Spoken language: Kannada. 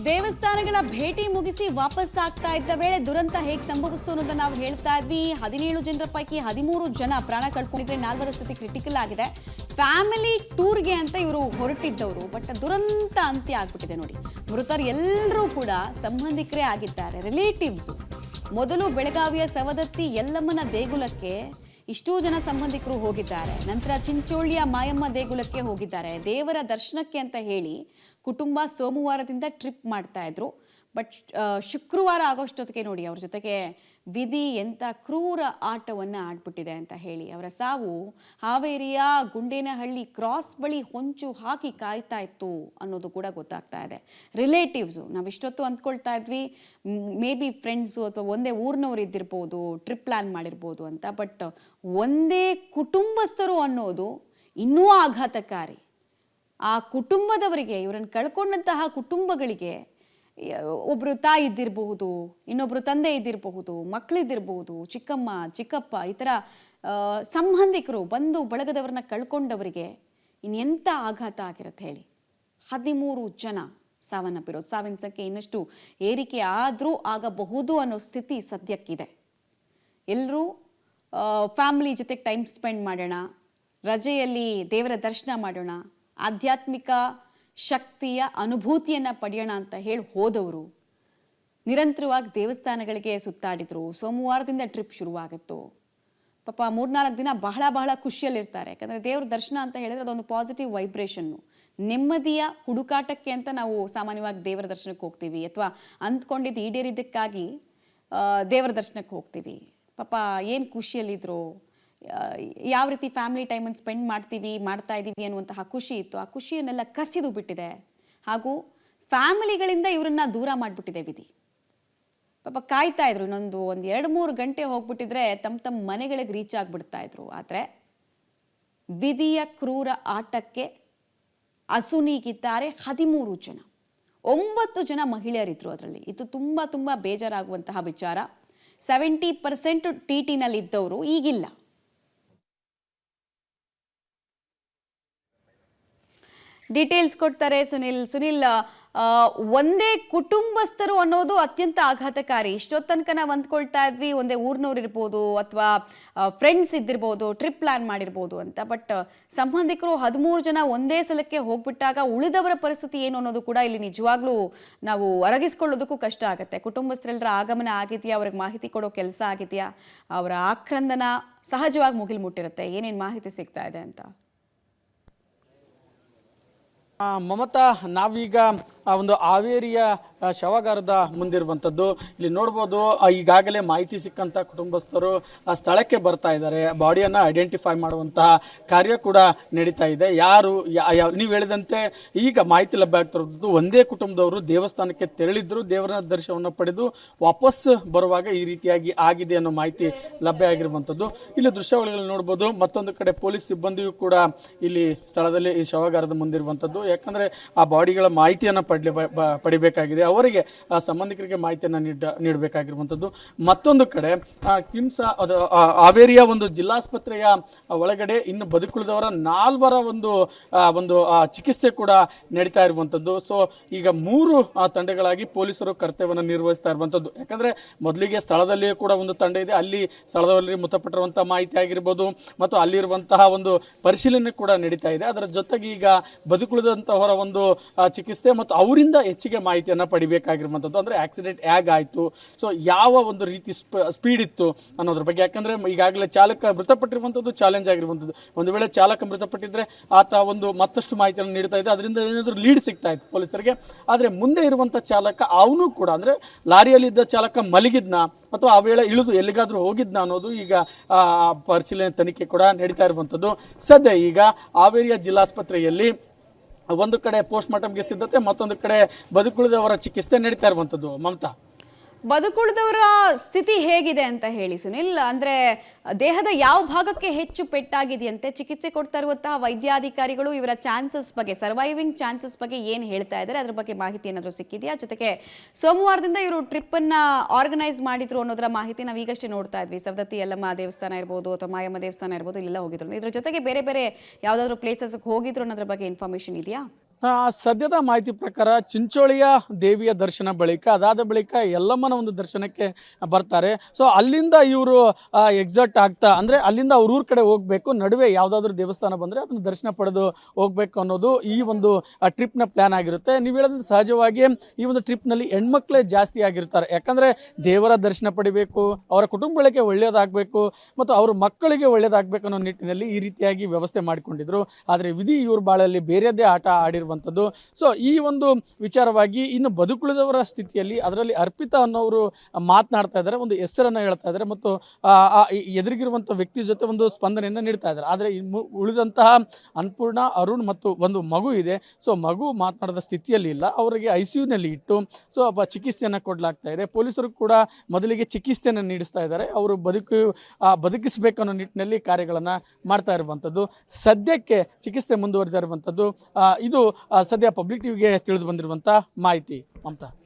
ದೇವಸ್ಥಾನಗಳ ಭೇಟಿ ಮುಗಿಸಿ ವಾಪಸ್ ಆಗ್ತಾ ಇದ್ದ ವೇಳೆ ದುರಂತ ಹೇಗೆ ಸಂಭವಿಸಿತು ಅನ್ನೋದನ್ನ ನಾವು ಹೇಳ್ತಾ ಇದ್ವಿ. 17 ಜನರ ಪೈಕಿ 13 ಜನ ಪ್ರಾಣ ಕಳ್ಕೊಂಡಿದ್ರೆ, 4ರ ಸ್ಥಿತಿ ಕ್ರಿಟಿಕಲ್ ಆಗಿದೆ. ಫ್ಯಾಮಿಲಿ ಟೂರ್ಗೆ ಅಂತ ಇವರು ಹೊರಟಿದ್ದವರು, ಬಟ್ ದುರಂತ ಅಂತ್ಯ ಆಗ್ಬಿಟ್ಟಿದೆ ನೋಡಿ. ಮೃತರು ಎಲ್ಲರೂ ಕೂಡ ಸಂಬಂಧಿಕರೇ ಆಗಿದ್ದಾರೆ, ರಿಲೇಟಿವ್ಸ್. ಮೊದಲು ಬೆಳಗಾವಿಯ ಸವದತ್ತಿ ಯಲ್ಲಮ್ಮನ ದೇಗುಲಕ್ಕೆ ಇಷ್ಟೂ ಜನ ಸಂಬಂಧಿಕರು ಹೋಗಿದ್ದಾರೆ. ನಂತರ ಚಿಂಚೋಳಿಯ ಮಾಯಮ್ಮ ದೇಗುಲಕ್ಕೆ ಹೋಗಿದ್ದಾರೆ. ದೇವರ ದರ್ಶನಕ್ಕೆ ಅಂತ ಹೇಳಿ ಕುಟುಂಬ ಸೋಮವಾರದಿಂದ ಟ್ರಿಪ್ ಮಾಡ್ತಾ ಇದ್ರು. ಬಟ್ ಶುಕ್ರವಾರ ಆಗೋಷ್ಟೊತ್ತಿಗೆ ನೋಡಿ ಅವ್ರ ಜೊತೆಗೆ ವಿಧಿ ಎಂಥ ಕ್ರೂರ ಆಟವನ್ನು ಆಡ್ಬಿಟ್ಟಿದೆ ಅಂತ ಹೇಳಿ ಅವರ ಸಾವು ಹಾವೇರಿಯ ಗುಂಡೇನಹಳ್ಳಿ ಕ್ರಾಸ್ ಬಳಿ ಹೊಂಚು ಹಾಕಿ ಕಾಯ್ತಾ ಇತ್ತು ಅನ್ನೋದು ಕೂಡ ಗೊತ್ತಾಗ್ತಾ ಇದೆ. ರಿಲೇಟಿವ್ಸು, ನಾವು ಇಷ್ಟೊತ್ತು ಅಂದ್ಕೊಳ್ತಾ ಇದ್ವಿ ಮೇ ಬಿ ಫ್ರೆಂಡ್ಸು ಅಥವಾ ಒಂದೇ ಊರಿನವ್ರು ಇದ್ದಿರ್ಬೋದು, ಟ್ರಿಪ್ ಪ್ಲ್ಯಾನ್ ಮಾಡಿರ್ಬೋದು ಅಂತ. ಬಟ್ ಒಂದೇ ಕುಟುಂಬಸ್ಥರು ಅನ್ನೋದು ಇನ್ನೂ ಆಘಾತಕಾರಿ. ಆ ಕುಟುಂಬದವರಿಗೆ, ಇವರನ್ನು ಕಳ್ಕೊಂಡಂತಹ ಕುಟುಂಬಗಳಿಗೆ ಒಬ್ಬರು ತಾಯಿ ಇದ್ದಿರಬಹುದು, ಇನ್ನೊಬ್ಬರು ತಂದೆ ಇದ್ದಿರಬಹುದು, ಮಕ್ಕಳಿದ್ದಿರಬಹುದು, ಚಿಕ್ಕಮ್ಮ ಚಿಕ್ಕಪ್ಪ ಈ ಥರ ಸಂಬಂಧಿಕರು ಬಂಧು ಬಳಗದವ್ರನ್ನ ಕಳ್ಕೊಂಡವರಿಗೆ ಇನ್ನೆಂಥ ಆಘಾತ ಆಗಿರುತ್ತೆ ಹೇಳಿ. 13 ಜನ ಸಾವನ್ನಪ್ಪಿರೋದು. ಸಾವಿನ ಸಂಖ್ಯೆ ಇನ್ನಷ್ಟು ಏರಿಕೆ ಆದರೂ ಆಗಬಹುದು ಅನ್ನೋ ಸ್ಥಿತಿ ಸದ್ಯಕ್ಕಿದೆ. ಎಲ್ಲರೂ ಫ್ಯಾಮಿಲಿ ಜೊತೆಗೆ ಟೈಮ್ ಸ್ಪೆಂಡ್ ಮಾಡೋಣ, ರಜೆಯಲ್ಲಿ ದೇವರ ದರ್ಶನ ಮಾಡೋಣ, ಆಧ್ಯಾತ್ಮಿಕ ಶಕ್ತಿಯ ಅನುಭೂತಿಯನ್ನು ಪಡೆಯೋಣ ಅಂತ ಹೇಳಿ ಹೋದವರು ನಿರಂತರವಾಗಿ ದೇವಸ್ಥಾನಗಳಿಗೆ ಸುತ್ತಾಡಿದ್ರು. ಸೋಮವಾರದಿಂದ ಟ್ರಿಪ್ ಶುರುವಾಗಿತ್ತು. ಪಾಪ 3-4 ದಿನ ಬಹಳ ಖುಷಿಯಲ್ಲಿರ್ತಾರೆ. ಯಾಕಂದರೆ ದೇವ್ರ ದರ್ಶನ ಅಂತ ಹೇಳಿದ್ರೆ ಅದೊಂದು ಪಾಸಿಟಿವ್ ವೈಬ್ರೇಷನ್ನು. ನೆಮ್ಮದಿಯ ಹುಡುಕಾಟಕ್ಕೆ ಅಂತ ನಾವು ಸಾಮಾನ್ಯವಾಗಿ ದೇವರ ದರ್ಶನಕ್ಕೆ ಹೋಗ್ತೀವಿ, ಅಥವಾ ಅಂದ್ಕೊಂಡಿದ್ದು ಈಡೇರಿದ್ದಕ್ಕಾಗಿ ದೇವರ ದರ್ಶನಕ್ಕೆ ಹೋಗ್ತೀವಿ. ಪಾಪ ಏನು ಖುಷಿಯಲ್ಲಿದ್ರು, ಯಾವ ರೀತಿ ಫ್ಯಾಮಿಲಿ ಟೈಮನ್ನು ಸ್ಪೆಂಡ್ ಮಾಡ್ತಾ ಇದ್ದೀವಿ ಅನ್ನುವಂತಹ ಖುಷಿ ಇತ್ತು. ಆ ಖುಷಿಯನ್ನೆಲ್ಲ ಕಸಿದು ಬಿಟ್ಟಿದೆ. ಹಾಗೂ ಫ್ಯಾಮಿಲಿಗಳಿಂದ ಇವರನ್ನ ದೂರ ಮಾಡಿಬಿಟ್ಟಿದೆ ವಿಧಿ. ಪಾಪ ಕಾಯ್ತಾ ಇದ್ರು, ಇನ್ನೊಂದು 2-3 ಗಂಟೆ ಹೋಗ್ಬಿಟ್ಟಿದ್ರೆ ತಮ್ಮ ಮನೆಗಳಿಗೆ ರೀಚ್ ಆಗಿಬಿಡ್ತಾ ಇದ್ರು. ಆದರೆ ವಿಧಿಯ ಕ್ರೂರ ಆಟಕ್ಕೆ ಅಸುನೀಗಿದ್ದಾರೆ 13 ಜನ. 9 ಜನ ಮಹಿಳೆಯರಿದ್ರು ಅದರಲ್ಲಿ. ಇದು ತುಂಬ ಬೇಜಾರಾಗುವಂತಹ ವಿಚಾರ. 70% TT-ನಲ್ಲಿ ಇದ್ದವರು ಈಗಿಲ್ಲ. ಡೀಟೇಲ್ಸ್ ಕೊಡ್ತಾರೆ ಸುನಿಲ್. ಒಂದೇ ಕುಟುಂಬಸ್ಥರು ಅನ್ನೋದು ಅತ್ಯಂತ ಆಘಾತಕಾರಿ. ಇಷ್ಟೊತ್ತು ತನಕ ನಾವು ಅಂದ್ಕೊಳ್ತಾ ಇದ್ವಿ ಒಂದೇ ಊರಿನವ್ರು ಇರ್ಬೋದು, ಅಥವಾ ಫ್ರೆಂಡ್ಸ್ ಇದ್ದಿರ್ಬೋದು, ಟ್ರಿಪ್ ಪ್ಲಾನ್ ಮಾಡಿರ್ಬೋದು ಅಂತ. ಬಟ್ ಸಂಬಂಧಿಕರು 13 ಜನ ಒಂದೇ ಸಲಕ್ಕೆ ಹೋಗ್ಬಿಟ್ಟಾಗ ಉಳಿದವರ ಪರಿಸ್ಥಿತಿ ಏನು ಅನ್ನೋದು ಕೂಡ ಇಲ್ಲಿ ನಿಜವಾಗ್ಲೂ ನಾವು ಅರಗಿಸ್ಕೊಳ್ಳೋದಕ್ಕೂ ಕಷ್ಟ ಆಗುತ್ತೆ. ಕುಟುಂಬಸ್ಥರೆಲ್ಲರ ಆಗಮನ ಆಗಿದೆಯಾ, ಅವ್ರಿಗೆ ಮಾಹಿತಿ ಕೊಡೋ ಕೆಲಸ ಆಗಿದೆಯಾ, ಅವರ ಆಕ್ರಂದನ ಸಹಜವಾಗಿ ಮುಗಿಲು ಮುಟ್ಟಿರುತ್ತೆ. ಏನೇನು ಮಾಹಿತಿ ಸಿಗ್ತಾ ಇದೆ ಅಂತ? ಮಮತಾ, ನಾವೀಗ ಒಂದು ಹಾವೇರಿಯ ಶವಾಗಾರದ ಮುಂದಿರುವಂಥದ್ದು. ಇಲ್ಲಿ ನೋಡ್ಬೋದು, ಈಗಾಗಲೇ ಮಾಹಿತಿ ಸಿಕ್ಕಂಥ ಕುಟುಂಬಸ್ಥರು ಸ್ಥಳಕ್ಕೆ ಬರ್ತಾ ಇದ್ದಾರೆ. ಬಾಡಿಯನ್ನು ಐಡೆಂಟಿಫೈ ಮಾಡುವಂತಹ ಕಾರ್ಯ ಕೂಡ ನಡೀತಾ ಇದೆ. ಯಾರು ನೀವು ಹೇಳಿದಂತೆ ಈಗ ಮಾಹಿತಿ ಲಭ್ಯ ಆಗ್ತಿರೋದು, ಒಂದೇ ಕುಟುಂಬದವರು ದೇವಸ್ಥಾನಕ್ಕೆ ತೆರಳಿದ್ರು, ದೇವರ ದರ್ಶನವನ್ನು ಪಡೆದು ವಾಪಸ್ ಬರುವಾಗ ಈ ರೀತಿಯಾಗಿ ಆಗಿದೆ ಅನ್ನೋ ಮಾಹಿತಿ ಲಭ್ಯ ಆಗಿರುವಂಥದ್ದು. ಇಲ್ಲಿ ದೃಶ್ಯಾವಳಿಗಳು ನೋಡ್ಬೋದು. ಮತ್ತೊಂದು ಕಡೆ ಪೊಲೀಸ್ ಸಿಬ್ಬಂದಿಯೂ ಕೂಡ ಇಲ್ಲಿ ಸ್ಥಳದಲ್ಲಿ ಈ ಶವಾಗಾರದ ಮುಂದಿರುವಂಥದ್ದು. ಯಾಕಂದರೆ ಆ ಬಾಡಿಗಳ ಮಾಹಿತಿಯನ್ನು ಪಡಿಬೇಕಾಗಿದೆ, ಅವರಿಗೆ ಆ ಸಂಬಂಧಿಕರಿಗೆ ಮಾಹಿತಿಯನ್ನು ನೀಡಬೇಕಾಗಿರುವಂಥದ್ದು. ಮತ್ತೊಂದು ಕಡೆ ಕಿಮ್ಸ್ ಹಾವೇರಿಯ ಒಂದು ಜಿಲ್ಲಾಸ್ಪತ್ರೆಯ ಒಳಗಡೆ ಇನ್ನು ಬದುಕುಳಿದವರ 4ರ ಒಂದು ಚಿಕಿತ್ಸೆ ಕೂಡ ನಡೀತಾ ಇರುವಂಥದ್ದು. ಸೊ ಈಗ 3 ತಂಡಗಳಾಗಿ ಪೊಲೀಸರು ಕರ್ತವ್ಯವನ್ನು ನಿರ್ವಹಿಸ್ತಾ ಇರುವಂಥದ್ದು. ಯಾಕಂದರೆ ಮೊದಲಿಗೆ ಸ್ಥಳದಲ್ಲಿಯೂ ಕೂಡ ಒಂದು ತಂಡ ಇದೆ, ಅಲ್ಲಿ ಸ್ಥಳದಲ್ಲಿ ಮೃತಪಟ್ಟಿರುವಂಥ ಮಾಹಿತಿ ಆಗಿರ್ಬೋದು, ಮತ್ತು ಅಲ್ಲಿರುವಂತಹ ಒಂದು ಪರಿಶೀಲನೆ ಕೂಡ ನಡೀತಾ ಇದೆ. ಅದರ ಜೊತೆಗೆ ಈಗ ಬದುಕುಳಿದಂಥವರ ಒಂದು ಚಿಕಿತ್ಸೆ ಮತ್ತು ಅವರಿಂದ ಹೆಚ್ಚಿಗೆ ಮಾಹಿತಿಯನ್ನು ಪಡಿಬೇಕಾಗಿರುವಂಥದ್ದು. ಅಂದರೆ ಆಕ್ಸಿಡೆಂಟ್ ಹೇಗಾಯಿತು, ಸೊ ಯಾವ ಒಂದು ರೀತಿ ಸ್ಪೀಡ್ ಇತ್ತು ಅನ್ನೋದ್ರ ಬಗ್ಗೆ. ಯಾಕಂದರೆ ಈಗಾಗಲೇ ಚಾಲಕ ಮೃತಪಟ್ಟಿರುವಂಥದ್ದು ಚಾಲೆಂಜ್ ಆಗಿರುವಂಥದ್ದು. ಒಂದು ವೇಳೆ ಚಾಲಕ ಮೃತಪಟ್ಟಿದ್ರೆ ಆತ ಒಂದು ಮತ್ತಷ್ಟು ಮಾಹಿತಿಯನ್ನು ನೀಡ್ತಾ ಇದ್ದ, ಅದರಿಂದ ಏನಾದರೂ ಲೀಡ್ ಸಿಗ್ತಾ ಇತ್ತು ಪೊಲೀಸರಿಗೆ. ಆದರೆ ಮುಂದೆ ಇರುವಂಥ ಚಾಲಕ ಅವನು ಕೂಡ, ಅಂದರೆ ಲಾರಿಯಲ್ಲಿದ್ದ ಚಾಲಕ ಮಲಗಿದ್ನ ಅಥವಾ ಆ ವೇಳೆ ಇಳಿದು ಎಲ್ಲಿಗಾದರೂ ಹೋಗಿದ್ನ ಅನ್ನೋದು ಈಗ ಪರಿಶೀಲನೆ ತನಿಖೆ ಕೂಡ ನಡೀತಾ ಇರುವಂಥದ್ದು. ಸದ್ಯ ಈಗ ಹಾವೇರಿಯ ಜಿಲ್ಲಾಸ್ಪತ್ರೆಯಲ್ಲಿ ಒಂದು ಕಡೆ ಪೋಸ್ಟ್ ಮಾರ್ಟಮ್ಗೆ ಸಿದ್ಧತೆ, ಮತ್ತೊಂದು ಕಡೆ ಬದುಕುಳಿದವರ ಚಿಕಿತ್ಸೆ ನಡೀತಾ ಇರುವಂಥದ್ದು. ಮಮತಾ, ಬದುಕುಳಿದವರ ಸ್ಥಿತಿ ಹೇಗಿದೆ ಅಂತ ಹೇಳಿ ಸುನಿಲ್. ಅಂದ್ರೆ ದೇಹದ ಯಾವ ಭಾಗಕ್ಕೆ ಹೆಚ್ಚು ಪೆಟ್ಟಾಗಿದೆಯಂತೆ? ಚಿಕಿತ್ಸೆ ಕೊಡ್ತಾ ಇರುವಂತಹ ವೈದ್ಯಾಧಿಕಾರಿಗಳು ಇವರ ಚಾನ್ಸಸ್ ಬಗ್ಗೆ, ಸರ್ವೈವಿಂಗ್ ಚಾನ್ಸಸ್ ಬಗ್ಗೆ ಏನು ಹೇಳ್ತಾ ಇದ್ದಾರೆ, ಅದ್ರ ಬಗ್ಗೆ ಮಾಹಿತಿ ಏನಾದರೂ ಸಿಕ್ಕಿದೆಯಾ? ಜೊತೆಗೆ ಸೋಮವಾರದಿಂದ ಇವರು ಟ್ರಿಪ್ ಅನ್ನ ಆರ್ಗನೈಸ್ ಮಾಡಿದ್ರು ಅನ್ನೋದರ ಮಾಹಿತಿ ನಾವು ಈಗಷ್ಟೇ ನೋಡ್ತಾ ಇದ್ವಿ. ಸವದತ್ತಿ ಯಲ್ಲಮ್ಮ ದೇವಸ್ಥಾನ ಇರ್ಬೋದು ಅಥವಾ ಮಾಯಮ್ಮ ದೇವಸ್ಥಾನ ಇರ್ಬೋದು, ಇಲ್ಲೆಲ್ಲ ಹೋಗಿದ್ರು. ಇದ್ರ ಜೊತೆಗೆ ಬೇರೆ ಬೇರೆ ಯಾವುದಾದ್ರೂ ಪ್ಲೇಸಸ್ ಹೋಗಿದ್ರು ಅನ್ನೋದ್ರ ಬಗ್ಗೆ ಇನ್ಫಾರ್ಮೇಶನ್ ಇದೆಯಾ? ಸದ್ಯದ ಮಾಹಿತಿ ಪ್ರಕಾರ ಚಿಂಚೋಳಿಯ ದೇವಿಯ ದರ್ಶನ ಬಳಿಕ ಅದಾದ ಬಳಿಕ ಯಲ್ಲಮ್ಮನ ಒಂದು ದರ್ಶನಕ್ಕೆ ಬರ್ತಾರೆ. ಸೊ ಅಲ್ಲಿಂದ ಇವರು ಎಕ್ಸಾಕ್ಟ್ ಆಗ್ತಾ ಅಂದರೆ ಅಲ್ಲಿಂದ ಅವ್ರ ಊರ ಕಡೆ ಹೋಗಬೇಕು, ನಡುವೆ ಯಾವುದಾದ್ರೂ ದೇವಸ್ಥಾನ ಬಂದರೆ ಅದನ್ನು ದರ್ಶನ ಪಡೆದು ಹೋಗಬೇಕು ಅನ್ನೋದು ಈ ಒಂದು ಟ್ರಿಪ್ನ ಪ್ಲ್ಯಾನ್ ಆಗಿರುತ್ತೆ. ನೀವು ಹೇಳೋದು ಸಹಜವಾಗಿ ಈ ಒಂದು ಟ್ರಿಪ್ನಲ್ಲಿ ಹೆಣ್ಮಕ್ಳೇ ಜಾಸ್ತಿ ಆಗಿರ್ತಾರೆ. ಯಾಕಂದರೆ ದೇವರ ದರ್ಶನ ಪಡಿಬೇಕು, ಅವರ ಕುಟುಂಬಗಳಿಗೆ ಒಳ್ಳೆಯದಾಗಬೇಕು ಮತ್ತು ಅವ್ರ ಮಕ್ಕಳಿಗೆ ಒಳ್ಳೆಯದಾಗಬೇಕು ಅನ್ನೋ ನಿಟ್ಟಿನಲ್ಲಿ ಈ ರೀತಿಯಾಗಿ ವ್ಯವಸ್ಥೆ ಮಾಡಿಕೊಂಡಿದ್ರು. ಆದರೆ ವಿಧಿ ಇವ್ರ ಬಾಳಲ್ಲಿ ಬೇರೆಯದೇ ಆಟ ಆಡಿರುವಂಥದ್ದು. ಸೊ ಈ ಒಂದು ವಿಚಾರವಾಗಿ ಇನ್ನು ಬದುಕುಳಿದವರ ಸ್ಥಿತಿಯಲ್ಲಿ ಅದರಲ್ಲಿ ಅರ್ಪಿತಾ ಅನ್ನೋರು ಮಾತನಾಡ್ತಾ ಇದ್ದಾರೆ, ಒಂದು ಹೆಸರನ್ನು ಹೇಳ್ತಾ ಇದ್ದಾರೆ ಮತ್ತು ಎದುರಿಗಿರುವಂಥ ವ್ಯಕ್ತಿ ಜೊತೆ ಒಂದು ಸ್ಪಂದನೆಯನ್ನು ನೀಡ್ತಾ ಇದ್ದಾರೆ. ಆದರೆ ಉಳಿದಂತಹ ಅನ್ನಪೂರ್ಣ, ಅರುಣ್ ಮತ್ತು ಒಂದು ಮಗು ಇದೆ. ಸೊ ಮಗು ಮಾತನಾಡದ ಸ್ಥಿತಿಯಲ್ಲಿ ಇಲ್ಲ, ಅವರಿಗೆ ICUನಲ್ಲಿ ಇಟ್ಟು ಸೊ ಚಿಕಿತ್ಸೆಯನ್ನು ಕೊಡಲಾಗ್ತಾ ಇದೆ. ಪೊಲೀಸರು ಕೂಡ ಮೊದಲಿಗೆ ಚಿಕಿತ್ಸೆಯನ್ನು ನೀಡಿಸ್ತಾ ಇದ್ದಾರೆ. ಅವರು ಬದುಕಿಸಬೇಕನ್ನೋ ನಿಟ್ಟಿನಲ್ಲಿ ಕಾರ್ಯಗಳನ್ನು ಮಾಡ್ತಾ ಇರುವಂಥದ್ದು. ಸದ್ಯಕ್ಕೆ ಚಿಕಿತ್ಸೆ ಮುಂದುವರಿತಾ ಇರುವಂಥದ್ದು. ಇದು ಸದ್ಯ ಪಬ್ಲಿಕ್ ಟಿವಿಗೆ ತಿಳಿದು ಬಂದಿರುವಂಥ ಮಾಹಿತಿ. ಮಮತಾ.